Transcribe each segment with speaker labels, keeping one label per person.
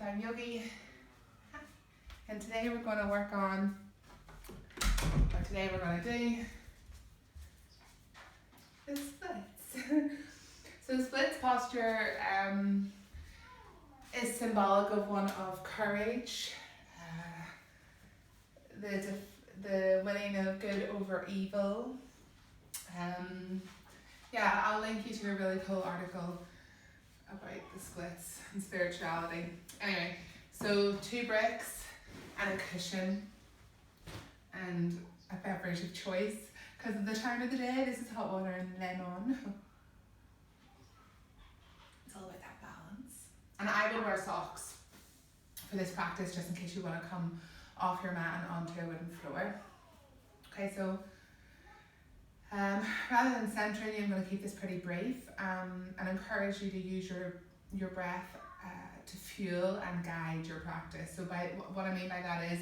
Speaker 1: Time Yogi, and today we're going to work on, or today we're going to do the splits. So the splits posture is symbolic of one of courage, the winning of good over evil. Yeah, I'll link you to a really cool article about the splits and spirituality. Anyway, so 2 bricks and a cushion and a beverage of choice. Because of the time of the day, this is hot water and lemon. It's all about that balance. And I would wear socks for this practice just in case you want to come off your mat and onto a wooden floor. Okay, so rather than centering you, I'm going to keep this pretty brief and encourage you to use your breath to fuel and guide your practice. So by what I mean by that is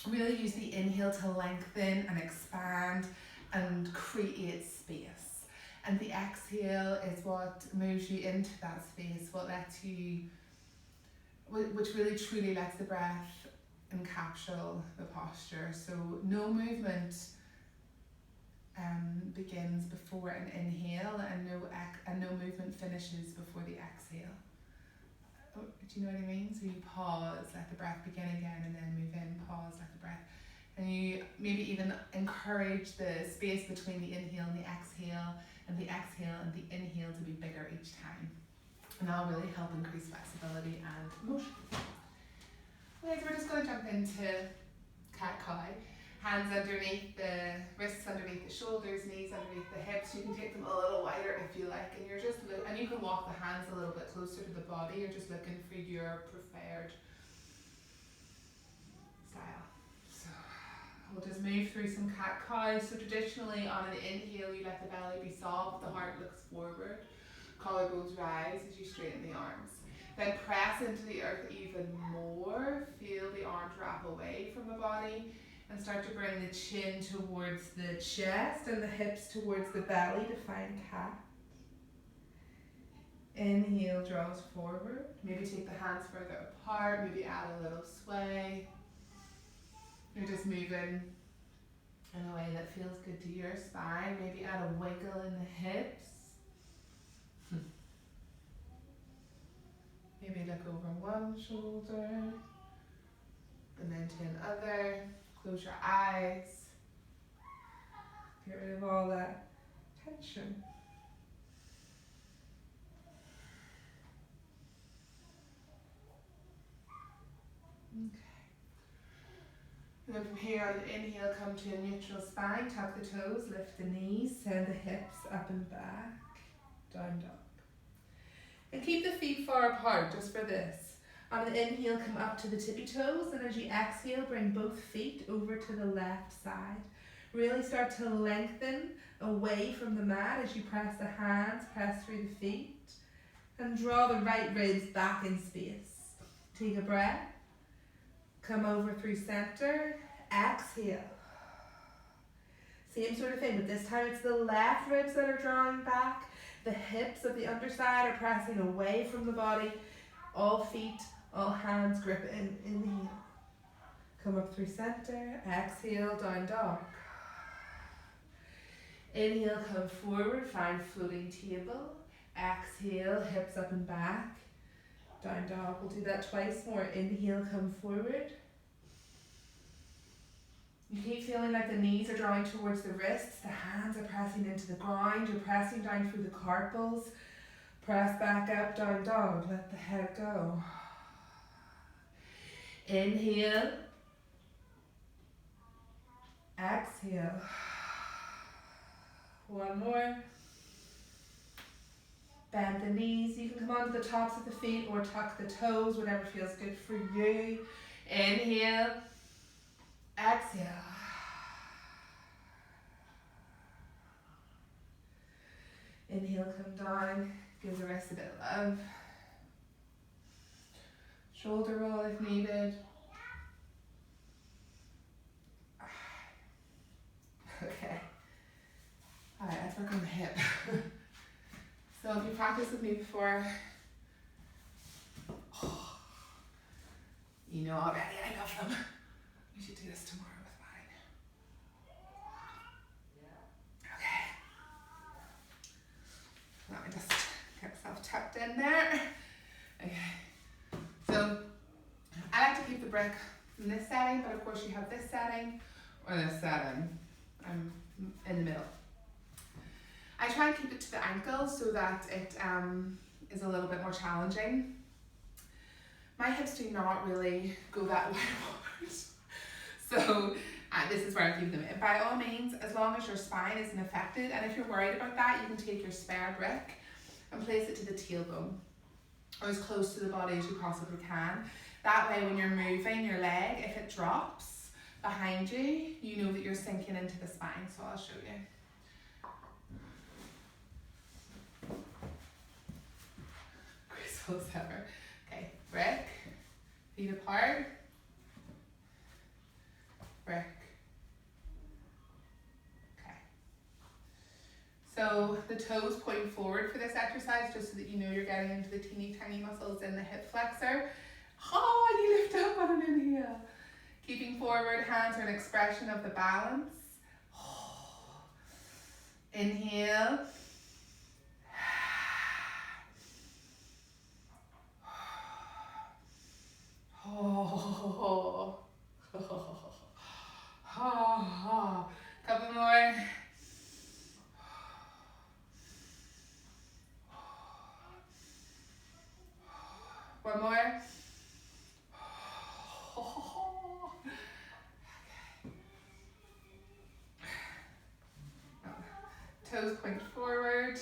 Speaker 1: really use the inhale to lengthen and expand and create space. And the exhale is what moves you into that space, what lets you, which really truly lets the breath encapsulate the posture. So no movement begins before an inhale and no movement finishes before the exhale. Do you know what I mean? So you pause, let the breath begin again, and then move in, pause, let the breath. And you maybe even encourage the space between the inhale and the exhale and the inhale to be bigger each time. And that'll really help increase flexibility and motion. Okay, so we're just going to jump into cat-cow. Hands underneath the wrists, underneath the shoulders, knees underneath the hips. You can take them a little wider if you like, and and you can walk the hands a little bit closer to the body. You're just looking for your preferred style. So we'll just move through some cat-cow. So traditionally on an inhale, you let the belly be soft, the heart looks forward, collarbones rise as you straighten the arms. Then press into the earth even more. Feel the arms wrap away from the body. And start to bring the chin towards the chest and the hips towards the belly to find cat. Inhale draws forward. Maybe take the hands further apart. Maybe add a little sway. You're just moving in a way that feels good to your spine. Maybe add a wiggle in the hips. Maybe look over one shoulder and then to another. Close your eyes. Get rid of all that tension. Okay. And then from here on an inhale, come to a neutral spine. Tuck the toes, lift the knees, send the hips up and back, down dog. And keep the feet far apart just for this. On an inhale, come up to the tippy toes, and as you exhale, bring both feet over to the left side. Really start to lengthen away from the mat as you press the hands, press through the feet, and draw the right ribs back in space. Take a breath. Come over through center. Exhale. Same sort of thing, but this time it's the left ribs that are drawing back. The hips of the underside are pressing away from the body. All feet, all hands grip in. Inhale. Come up through center. Exhale, down dog. Inhale, come forward, find floating table. Exhale, hips up and back. Down dog. We'll do that twice more. Inhale, come forward. You keep feeling like the knees are drawing towards the wrists. The hands are pressing into the ground. You're pressing down through the carpals. Press back up, down dog. Let the head go. Inhale. Exhale. One more. Bend the knees. You can come onto the tops of the feet or tuck the toes, whatever feels good for you. Inhale. Exhale. Inhale, come down. Give the wrist a bit of love. Shoulder roll if needed. Okay. Alright, let's work on the hip. So if you practiced with me before, You know already I love them. We should do this tomorrow with mine. Okay. Let me just get myself tucked in there. Okay. So I like to keep the brick in this setting, but of course you have this setting or this setting. I'm in the middle. I try and keep it to the ankle so that it is a little bit more challenging. My hips do not really go that wide forward. So this is where I keep them. By all means, as long as your spine isn't affected, and if you're worried about that, you can take your spare brick and place it to the tailbone or as close to the body as you possibly can. That way when you're moving your leg, if it drops behind you, you know that you're sinking into the spine. So I'll show you. Graceful as ever. Okay, brick, feet apart, brick. Okay. So the toes point forward for this exercise, just so that you know you're getting into the teeny tiny muscles in the hip flexor. Oh, you lift up on an inhale. Keeping forward, hands are an expression of the balance. Oh. Inhale. Oh. Oh. Couple more. One more. Toes point forward.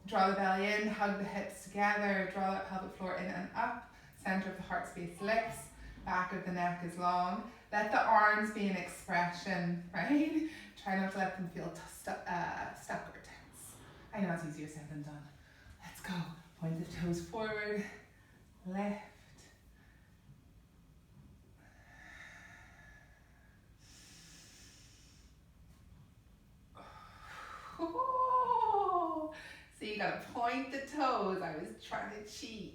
Speaker 1: Draw the belly in, hug the hips together, draw that pelvic floor in and up. Center of the heart space lifts, back of the neck is long. Let the arms be an expression, right? Try not to let them feel stuck or tense. I know it's easier said than done. Let's go. Point the toes forward, lift. Oh. So you gotta point the toes. I was trying to cheat.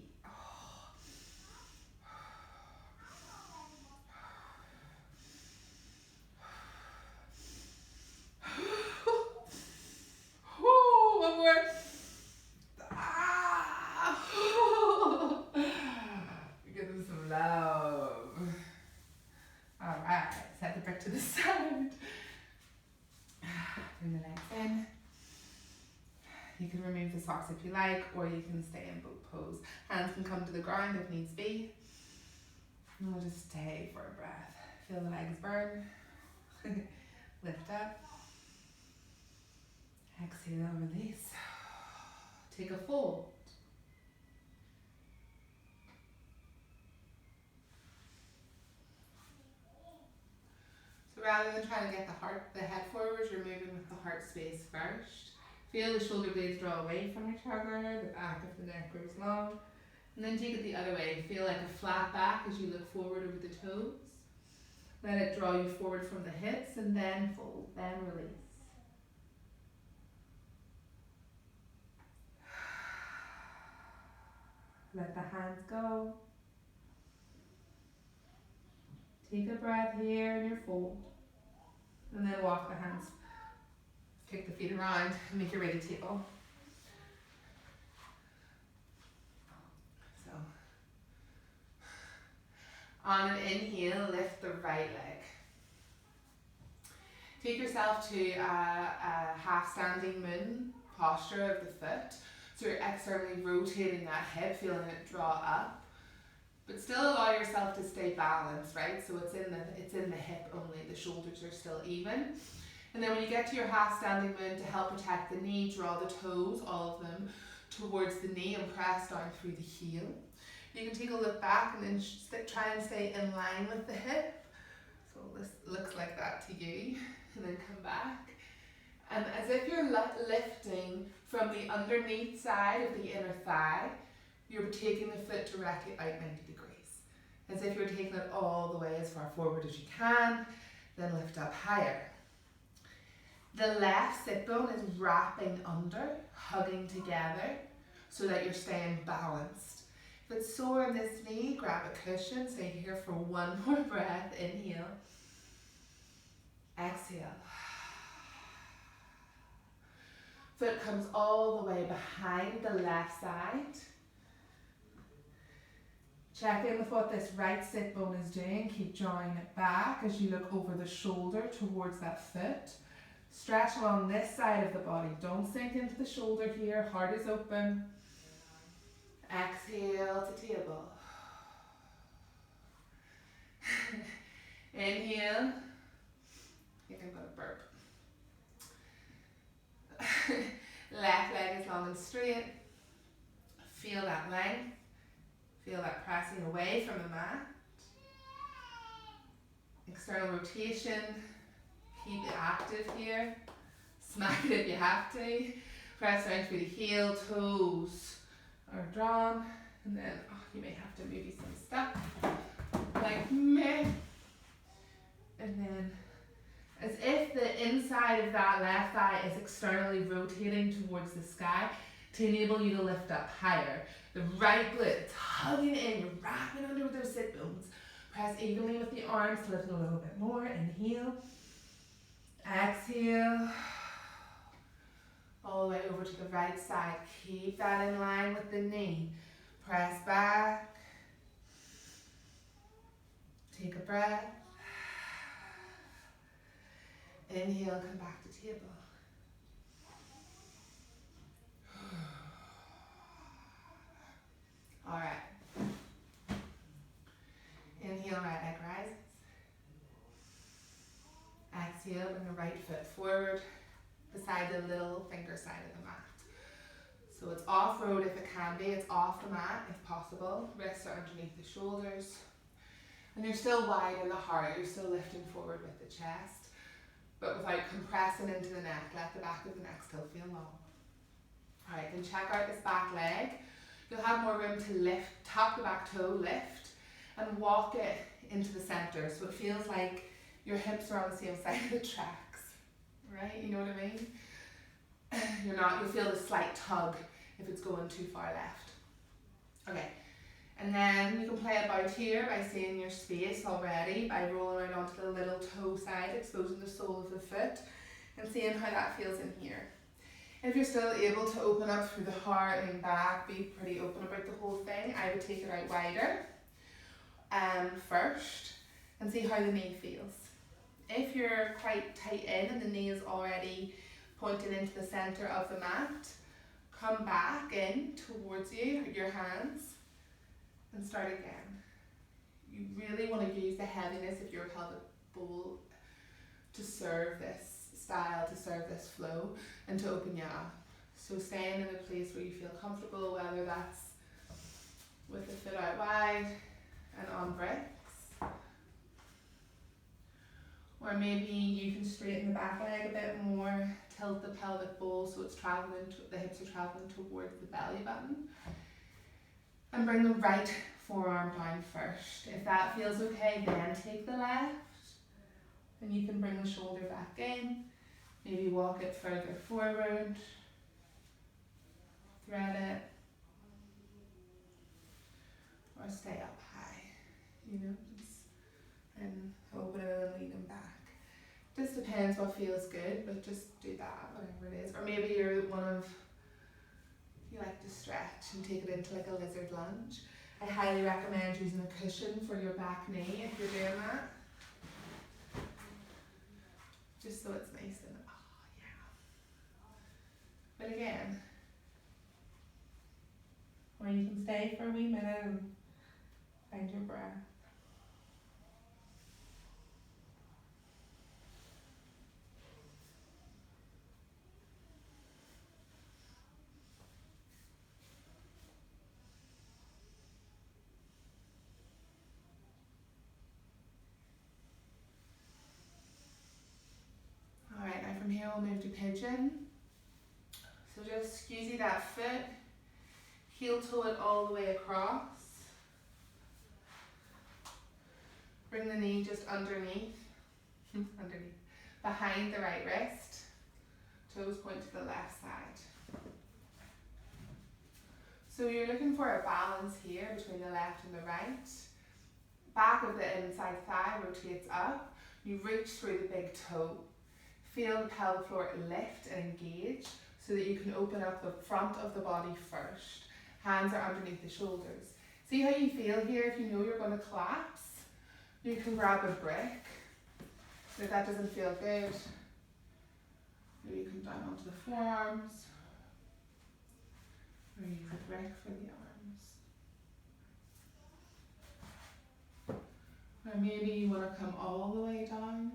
Speaker 1: One more. Give them some love. Alright, set the brick to the side. Bring the legs in. You can remove the socks if you like, or you can stay in boat pose. Hands can come to the ground if needs be. And we'll just stay for a breath. Feel the legs burn. Lift up. Exhale, release. Take a fold. So rather than trying to get the head forward, you're moving with the heart space first. Feel the shoulder blades draw away from each other, the back of the neck grows long. And then take it the other way. Feel like a flat back as you look forward over the toes. Let it draw you forward from the hips and then fold, then release. Let the hands go. Take a breath here in your fold. And then walk the hands. Kick the feet around and make your way to table. So, on an inhale, lift the right leg. Take yourself to a half standing moon posture of the foot. So you're externally rotating that hip, feeling it draw up. But still allow yourself to stay balanced, right? So it's in the hip only, the shoulders are still even. And then when you get to your half standing moon, to help protect the knee, draw the toes, all of them, towards the knee and press down through the heel. You can take a look back and then try and stay in line with the hip. So this looks like that to you. And then come back. And as if you're lifting from the underneath side of the inner thigh, you're taking the foot directly out 90 degrees. As if you're taking it all the way as far forward as you can, then lift up higher. The left sit bone is wrapping under, hugging together, so that you're staying balanced. If it's sore in this knee, grab a cushion, stay here for one more breath, inhale, exhale. Foot comes all the way behind the left side. Check in with what this right sit bone is doing. Keep drawing it back as you look over the shoulder towards that foot. Stretch along this side of the body. Don't sink into the shoulder here. Heart is open. Exhale to table. Inhale. I think I'm going to burp. Left leg is long and straight. Feel that length. Feel that pressing away from the mat. External rotation. Keep it active here. Smack it if you have to. Press down through the heel, toes are drawn. And then you may have to move some stuff like me. And then as if the inside of that left thigh is externally rotating towards the sky to enable you to lift up higher. The right glute, it's hugging in, you're wrapping under with those sit bones. Press evenly with the arms to lift a little bit more. Inhale. Exhale. All the way over to the right side. Keep that in line with the knee. Press back. Take a breath. Inhale, come back to table. All right. Inhale, right leg rises. Exhale, bring the right foot forward beside the little finger side of the mat. So it's off-road if it can be. It's off the mat if possible. Wrists are underneath the shoulders. And you're still wide in the heart. You're still lifting forward with the chest, but without compressing into the neck. Let the back of the neck still feel long. All right, then check out this back leg. You'll have more room to lift, tap the back toe, lift, and walk it into the center. So it feels like your hips are on the same side of the tracks, right? You know what I mean? You'll feel the slight tug if it's going too far left. Okay, and then you can play about here by seeing your space already, by rolling out onto the little toe side, exposing the sole of the foot, and seeing how that feels in here. If you're still able to open up through the heart and back, be pretty open about the whole thing, I would take it out wider first and see how the knee feels. If you're quite tight in and the knee is already pointing into the center of the mat, come back in towards you, your hands, and start again. You really want to use the heaviness of your pelvic bowl to serve this style, to serve this flow, and to open you up. So staying in a place where you feel comfortable, whether that's with the foot out wide and on bricks, or maybe you can straighten the back leg a bit more, tilt the pelvic bowl so it's traveling, the hips are traveling towards the belly button, and bring the right forearm down first. If that feels okay, then take the left, and you can bring the shoulder back in, maybe walk it further forward, thread it, or stay up high, and open it and lean them back. Just depends what feels good, but just do that, whatever it is. Or maybe you're you like to stretch and take it into like a lizard lunge. I highly recommend using a cushion for your back knee if you're doing that. Just so it's nice and, yeah. But again, or you can stay for a wee minute and find your breath. Alright, now from here we'll move to pigeon. So just squeezy that foot, heel toe it all the way across. Bring the knee just underneath, behind the right wrist. Toes point to the left side. So you're looking for a balance here between the left and the right. Back of the inside thigh rotates up. You reach through the big toe. Feel the pelvic floor lift and engage so that you can open up the front of the body first. Hands are underneath the shoulders. See how you feel here if you know you're going to collapse? You can grab a brick. If that doesn't feel good, maybe you come down onto the forearms, or use a brick for the arms. Or maybe you want to come all the way down.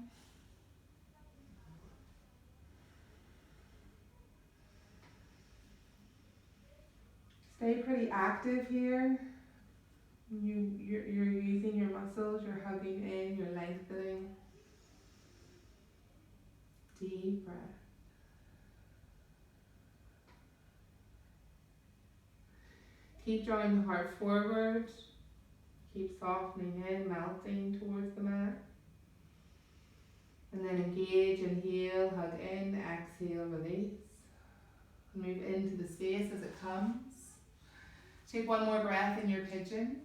Speaker 1: Stay pretty active here. You're using your muscles, you're hugging in, you're lengthening. Deep breath. Keep drawing the heart forward. Keep softening in, melting towards the mat. And then engage, inhale, hug in, exhale, release. Move into the space as it comes. Take one more breath in your pigeon.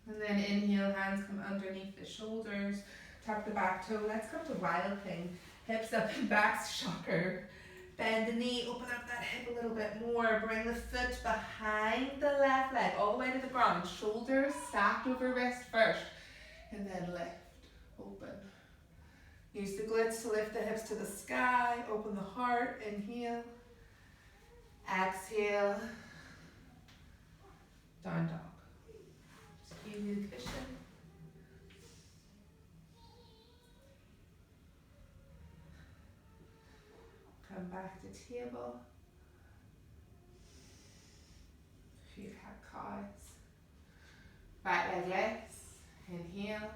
Speaker 1: And then inhale, hands come underneath the shoulders. Tap the back toe. Let's come to wild thing. Hips up and back, shocker. Bend the knee, open up that hip a little bit more. Bring the foot behind the left leg, all the way to the ground. Shoulders stacked over wrist first. And then lift, open. Use the glutes to lift the hips to the sky. Open the heart, inhale. Exhale. Down dog. Just give you the cushion. Come back to table. Few cat cows. Right leg lifts. Inhale.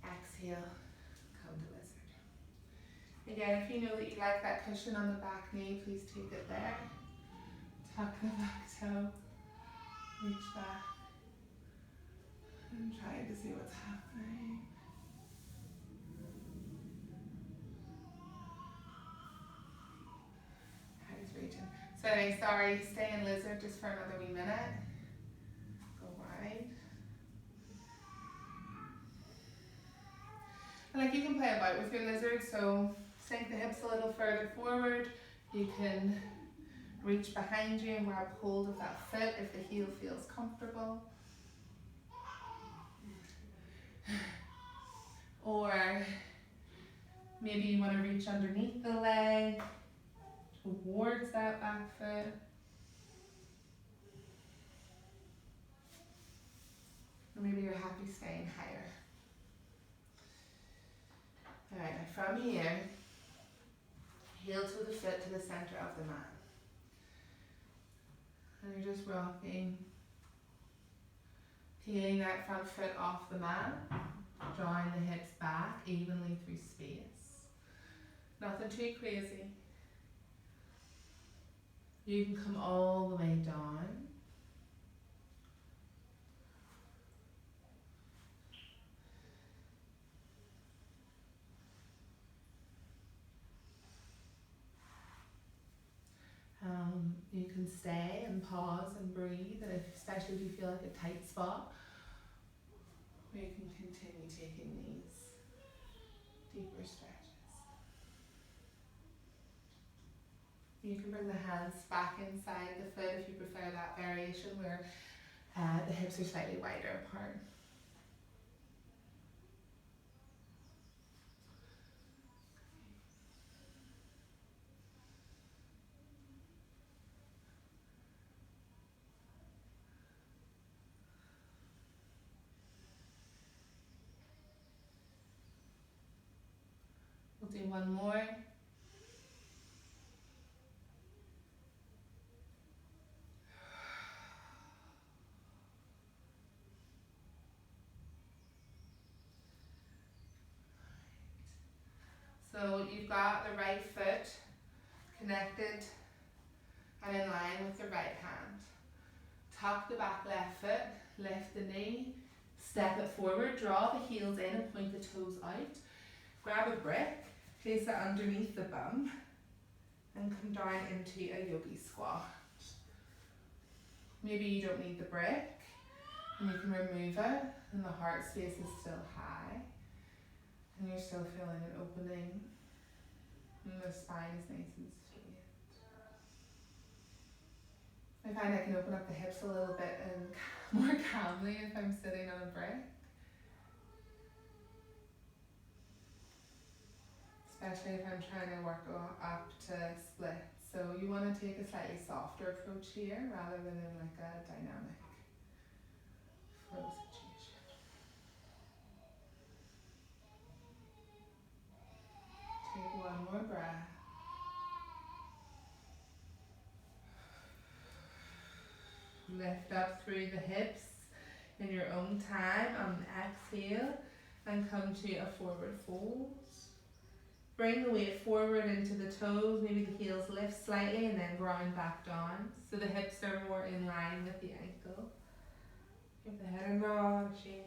Speaker 1: Exhale. Come to lizard. Again, if you know that you like that cushion on the back knee, please take it there. Tuck the back toe. Reach back. I'm trying to see what's happening. So anyway, sorry, stay in lizard just for another wee minute. Go wide. And like you can play about with your lizard, so sink the hips a little further forward. You can reach behind you and grab hold of that foot if the heel feels comfortable. Or maybe you want to reach underneath the leg, towards that back foot. Or maybe you're happy staying higher. Alright, now from here, heel to the foot to the center of the mat. And you're just rocking, peeling that front foot off the mat, drawing the hips back evenly through space. Nothing too crazy. You can come all the way down. You can stay and pause and breathe, and especially if you feel like a tight spot, or you can continue taking these deeper stretches. You can bring the hands back inside the foot if you prefer that variation where the hips are slightly wider apart. We'll do one more. So you've got the right foot connected and in line with the right hand. Tuck the back left foot, lift the knee, step it forward, draw the heels in and point the toes out. Grab a brick, Place it underneath the bum and come down into a yogi squat. Maybe you don't need the brick and you can remove it and the heart space is still high and you're still feeling an opening and the spine is nice and straight. I find I can open up the hips a little bit and more calmly if I'm sitting on a brick. Especially if I'm trying to work up to split. So you want to take a slightly softer approach here rather than in like a dynamic flow situation. Take one more breath. Lift up through the hips in your own time on the exhale and come to a forward fold. Bring the weight forward into the toes, maybe the heels lift slightly and then ground back down. So the hips are more in line with the ankle. Give the head a nod, shake.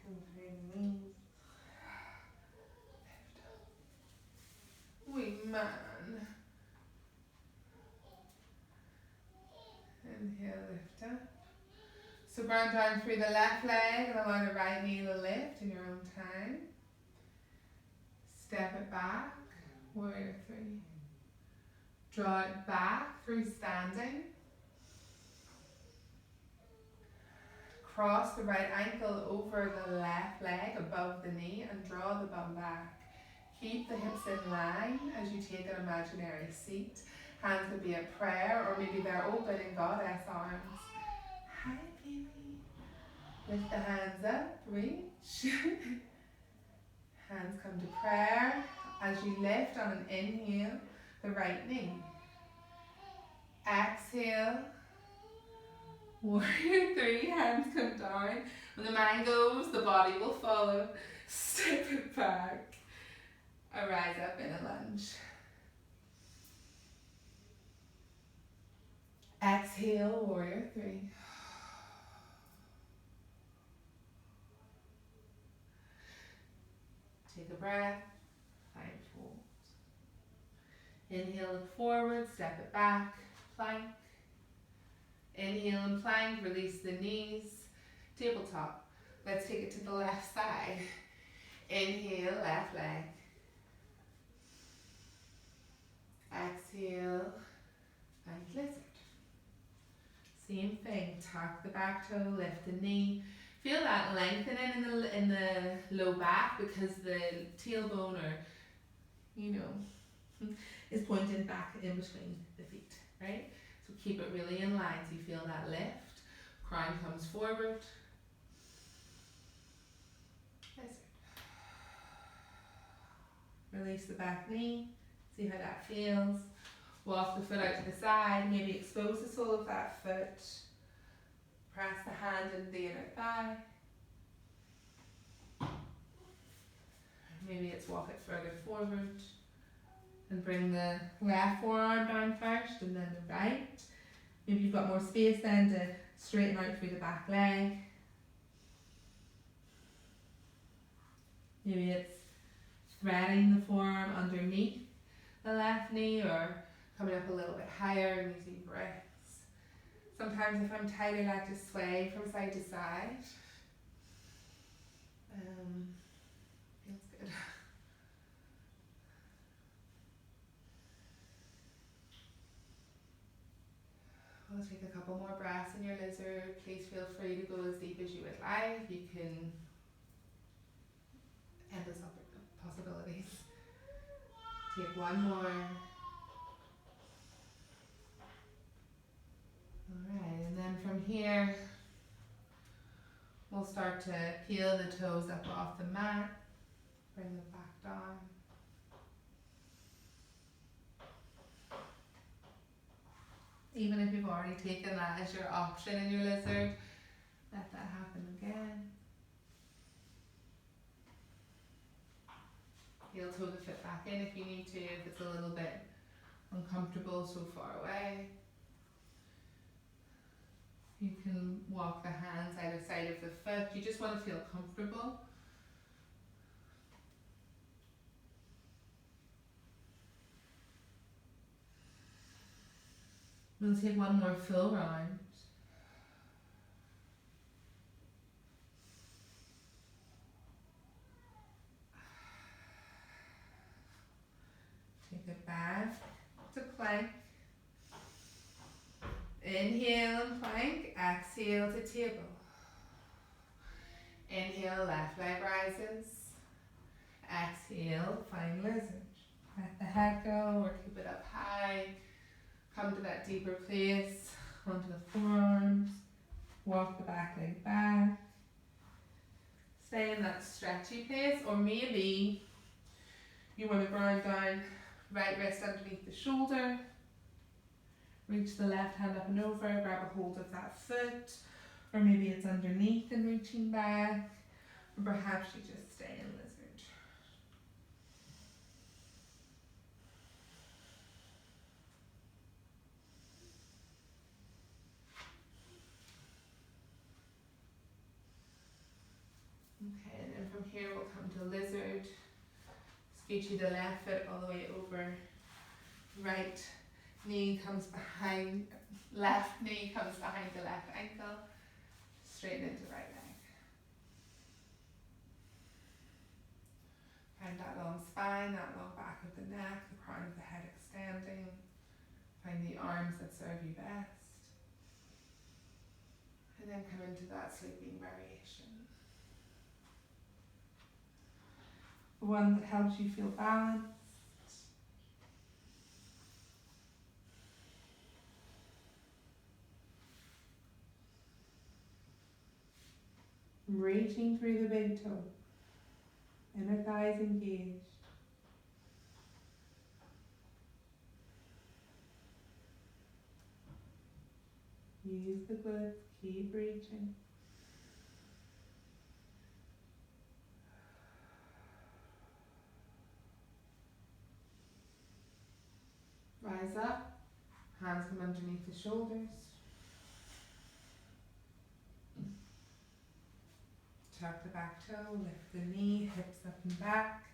Speaker 1: And through the knees. Wee man. Inhale, lift up. So ground down through the left leg and allow the right knee to lift in your own time. Step it back, warrior three. Draw it back through standing. Cross the right ankle over the left leg above the knee and draw the bum back. Keep the hips in line as you take an imaginary seat. Hands could be at prayer or maybe they're open in goddess arms. Hi baby. Lift the hands up, reach. Hands come to prayer as you lift on an inhale the right knee. Exhale. Warrior three, hands come down. When the mind goes, the body will follow. Step it back. Arise up in a lunge. Exhale, warrior three. Take a breath, find fold. Inhale, look forward, step it back, plank. Inhale and plank, release the knees, tabletop. Let's take it to the left side. Inhale, left leg. Exhale, and lizard. Same thing, tuck the back toe, lift the knee. Feel that lengthening in the low back because the tailbone is pointed back in between the feet, right? So keep it really in line so you feel that lift. Crown comes forward. Lizard. Release the back knee. See how that feels. Walk the foot out to the side. Maybe expose the sole of that foot. Press the hand into the inner thigh. Maybe it's walk it further forward. And bring the left forearm down first and then the right. Maybe you've got more space then to straighten out through the back leg. Maybe it's threading the forearm underneath the left knee or coming up a little bit higher and using breaths. Sometimes if I'm tight, I like to sway from side to side. Feels good. We'll take a couple more breaths in your lizard. Please feel free to go as deep as you would like. You can endless possibilities. Take one more. Alright, and then from here, we'll start to peel the toes up off the mat. Bring them back down. Even if you've already taken that as your option in your lizard, let that happen again. Heel toe the foot back in if you need to, if it's a little bit uncomfortable so far away. You can walk the hands either side of the foot. You just want to feel comfortable. We'll take one more full round. Take it back to plank. Inhale and plank, exhale to table. Inhale, left leg rises. Exhale, find lizard. Let the head go or keep it up high. Come to that deeper place, onto the forearms. Walk the back leg back. Stay in that stretchy place, or maybe you want to ground down, right wrist underneath the shoulder. Reach the left hand up and over, grab a hold of that foot, or maybe it's underneath and reaching back, or perhaps you just stay in lizard. Okay, and then from here we'll come to lizard. Scooch the left foot all the way over, right knee comes behind, left knee comes behind the left ankle, straighten into right leg. Find that long spine, that long back of the neck, the crown of the head extending. Find the arms that serve you best. And then come into that sleeping variation. The one that helps you feel balanced. Reaching through the big toe, inner thighs engaged. Use the glutes, keep reaching. Rise up, hands come underneath the shoulders. Tuck the back toe, lift the knee, hips up and back,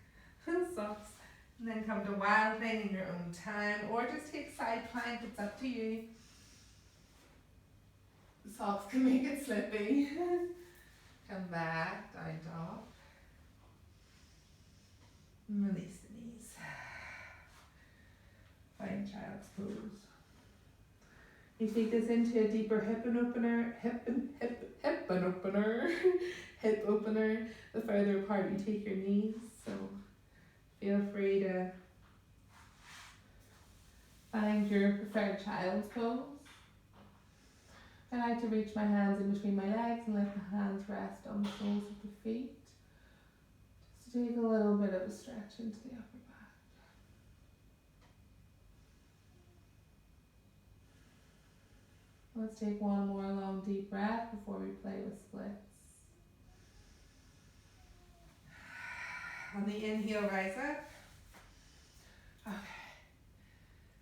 Speaker 1: and socks. And then come to wild thing in your own time, or just take side plank, it's up to you. The socks can make it slippy. Come back, down dog. And release the knees. Find child's pose. You take this into a deeper hip opener, hip opener. The further apart you take your knees, so feel free to find your preferred child's pose. I like to reach my hands in between my legs and let the hands rest on the soles of the feet. Just to take a little bit of a stretch into the upper back. Let's take one more long deep breath before we play with splits. On the inhale, rise up. Okay.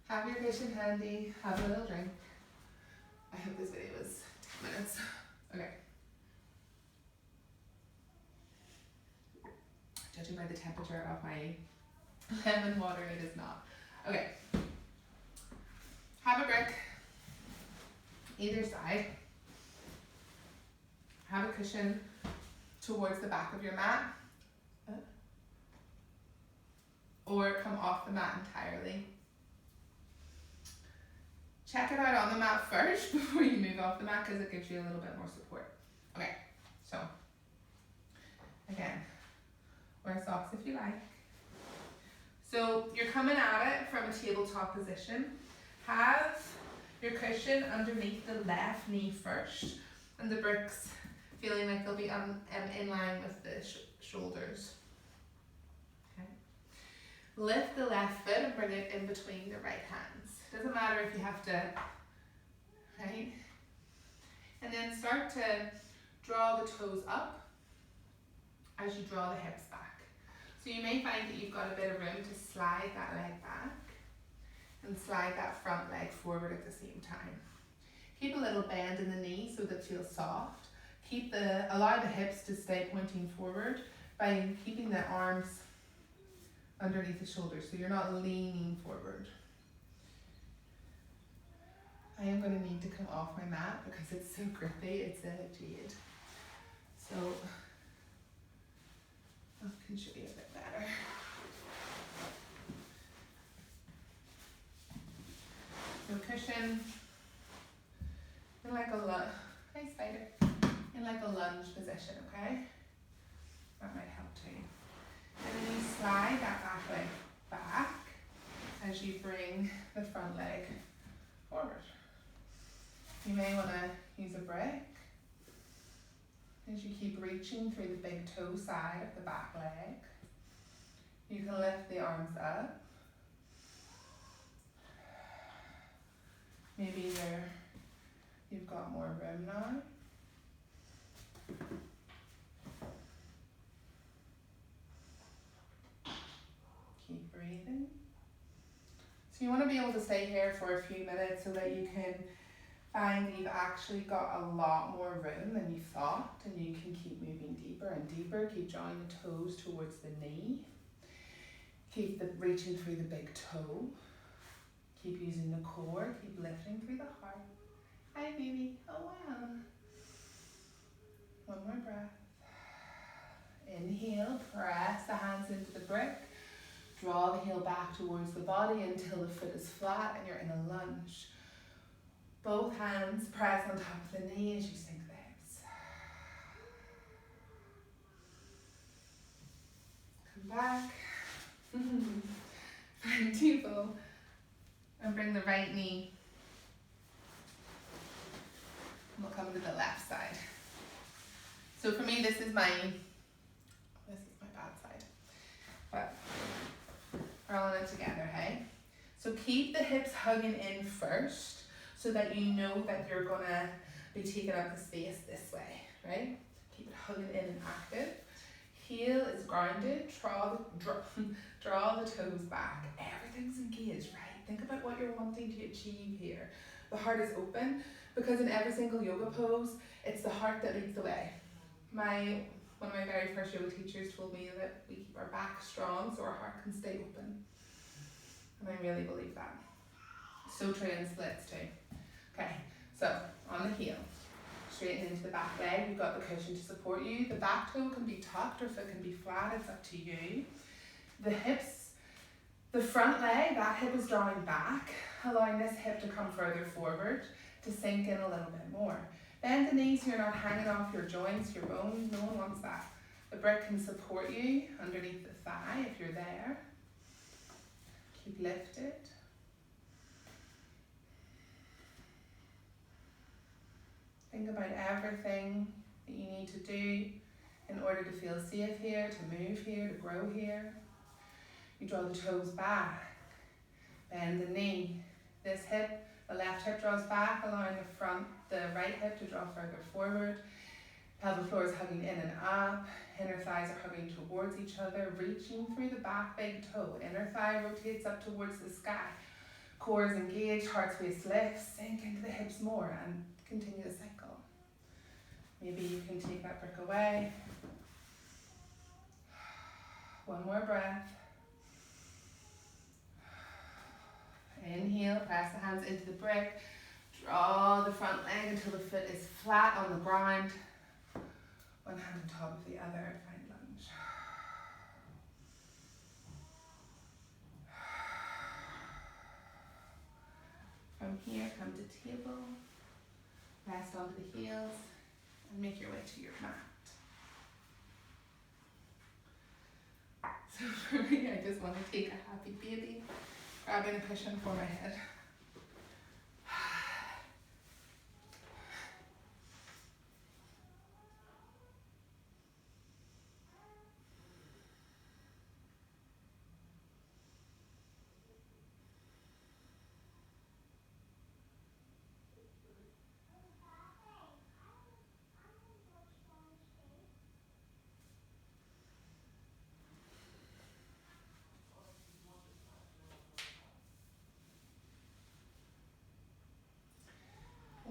Speaker 1: Have your cushion handy, have a little drink. I hope this video was 10 minutes. Okay. Judging by the temperature of my lemon water, it is not. Okay. Have a brick. Either side. Have a cushion towards the back of your mat. Or come off the mat entirely. Check it out on the mat first before you move off the mat because it gives you a little bit more support. Okay, so again, wear socks if you like. So you're coming at it from a tabletop position. Have your cushion underneath the left knee first and the bricks feeling like they'll be in line with the shoulders. Okay. Lift the left foot and bring it in between the right hands. Doesn't matter if you have to, right? And then start to draw the toes up as you draw the hips back. So you may find that you've got a bit of room to slide that leg back and slide that front leg forward at the same time. Keep a little bend in the knee so that it feels soft. Allow the hips to stay pointing forward by keeping the arms underneath the shoulders, so you're not leaning forward. I am going to need to come off my mat because it's so grippy. It's a jade. So I can show you a bit better. So cushion in like a lunge. Hi, spider. In like a lunge position, okay? That might help too. And then you slide that back leg back as you bring the front leg forward. You may want to use a brick as you keep reaching through the big toe side of the back leg. You can lift the arms up. Maybe you've got more room now. Keep breathing. So you want to be able to stay here for a few minutes so that you can find that you've actually got a lot more room than you thought, and you can keep moving deeper and deeper. Keep drawing the toes towards the knee. Keep reaching through the big toe. Keep using the core. Keep lifting through the heart. Hi, baby. Oh, wow. One more breath. Inhale, press the hands into the brick. Draw the heel back towards the body until the foot is flat and you're in a lunge. Both hands press on top of the knee as you sink the hips. Come back. Find table. And bring the right knee. And we'll come to the left side. So for me, this is my bad side. But we're all in it together, hey? So keep the hips hugging in first, so that you know that you're gonna be taking up the space this way, right? Keep it hugging in and active. Heel is grounded, draw the toes back. Everything's engaged, right? Think about what you're wanting to achieve here. The heart is open, because in every single yoga pose, it's the heart that leads the way. One of my very first yoga teachers told me that we keep our back strong so our heart can stay open. And I really believe that. So true in splits too. Okay, so on the heel, straighten into the back leg. You've got the cushion to support you. The back toe can be tucked or if it can be flat, it's up to you. The hips, the front leg, that hip is drawing back, allowing this hip to come further forward to sink in a little bit more. Bend the knees so you're not hanging off your joints, your bones. No one wants that. The brick can support you underneath the thigh if you're there. Keep lifted. Think about everything that you need to do in order to feel safe here, to move here, to grow here. You draw the toes back, bend the knee. This hip, the left hip draws back, allowing the right hip to draw further forward. Pelvic floor is hugging in and up. Inner thighs are hugging towards each other, reaching through the back big toe. Inner thigh rotates up towards the sky. Core is engaged, heart space lifts, sink into the hips more and continue the cycle. Maybe you can take that brick away. One more breath. Inhale, press the hands into the brick. Draw the front leg until the foot is flat on the ground. One hand on top of the other, find lunge. From here, come to table. Rest onto the heels and make your way to your mat. So for me, I just want to take a happy baby, grabbing a cushion for my head.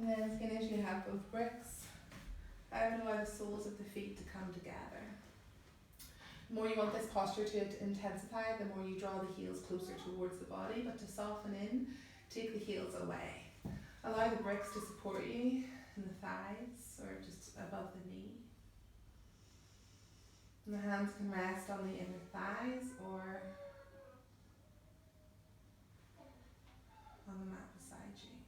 Speaker 1: And then finish, you have both bricks. I would allow the soles of the feet to come together. The more you want this posture to intensify, the more you draw the heels closer towards the body, but to soften in, take the heels away. Allow the bricks to support you in the thighs or just above the knee. And the hands can rest on the inner thighs or on the mat beside you.